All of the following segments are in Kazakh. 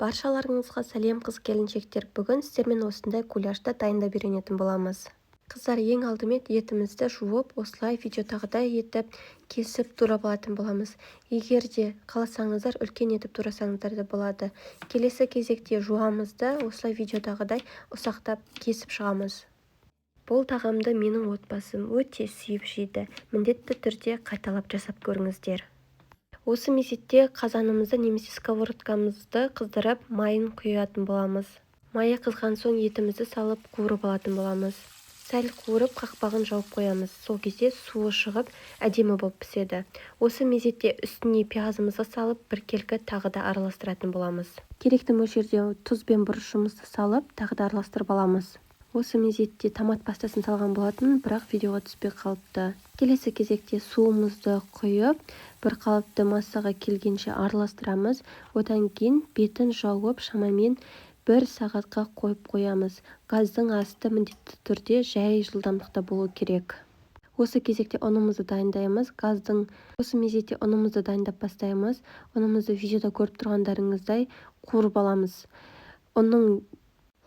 Баршаларыңызға сәлем қыз-келіншектер. Бүгін сіздермен осындай гуляшты дайындап үйренетін боламыз. Қыздар, ең алдымен етімізді жуып, осылай видеодағыдай етіп кесіп турап алатын боламыз. Егер де қаласаңыздар, үлкен етіп турасаңыздар да болады. Келесі кезекте жуамызды осылай видеодағыдай ұсақтап кесіп шығамыз. Бұл тағамды менің отбасым өте сүйіп жейді. Міндетті түрде қайталап жасап көріңіздер. Осы мезетте қазанымызды немесе сковородкамызды қыздырып, майын құятын боламыз. Майы қызған соң етімізді салып қуырып алатын боламыз. Сәл қуырып қақпағын жауып қоямыз. Сол кезде суы шығып, әдемі болып піседі. Осы мезетте үстіне пиязымызды салып, біркелкі тағы да араластыратын боламыз. Керекті мөлшерде тұз бен бұрышымызды салып, тағы да араластырып аламыз. Осы мезетте томат пастасын салған болатын, бірақ видеоға түспей қалыпты. Келесі кезекте суымызды құйып, бір қалыпты массаға келгенше араластырамыз. Одан кейін бетін жауып, шамамен 1 сағатқа қойып қоямыз. Газдың асты міндетті түрде жай жылдамдықта болу керек. Осы кезекте ұнымызды дайындаймыз. Осы мезетте ұнымызды дайындап бастаймыз. Ұнымызды видеода көріп тұрғандарыңыздай қуырып аламыз. Ұнның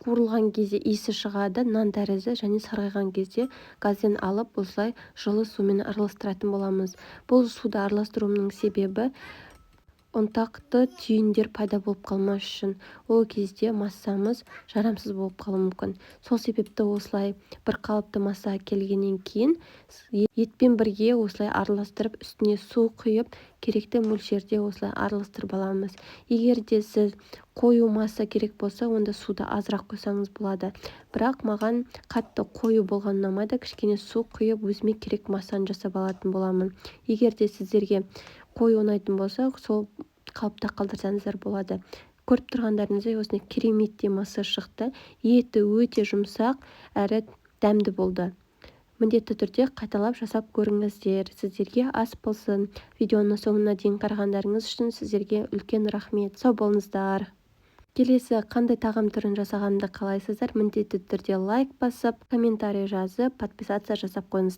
қуырылған кезде иісі шығады, нан тәрізді, және сарғайған кезде газден алып, осылай жылы сумен араластыратын боламыз. Бұл суды араластыруымның себебі ұнтақты түйіндер пайда болып қалмас үшін. Ол кезде массамыз жарамсыз болып қалуы мүмкін. Сол себепті осылай бір қалыпты массаға келгеннен кейін етпен бірге осылай араластырып, үстіне су құйып, керекті мөлшерде осылай араластырып аламыз. Егер де сіз қою масса керек болса, онда суды азырақ қойсаңыз болады. Бірақ маған қатты қою болған ұнамайды, кішкене су құйып, өзіме керек массаны жасап алатын боламын. Егер де сіздерге қою ұнайтын болса, сол қалыпта қалдырсаңыздар болады. Көріп тұрғандарыңыздай осындай кереметтей масса шықты. Еті өте жұмсақ әрі дәмді болды. Міндетті түрде қайталап жасап көріңіздер. Сіздерге ас болсын. Видеоны соңына дейін қарағандарыңыз үшін сіздерге үлкен рахмет. Сау болыңыздар. Келесі қандай тағам түрін жасағанымды қалайсыздар? Міндетті түрде лайк басып, комментарий жазып, подписация жасап қойыңыздар.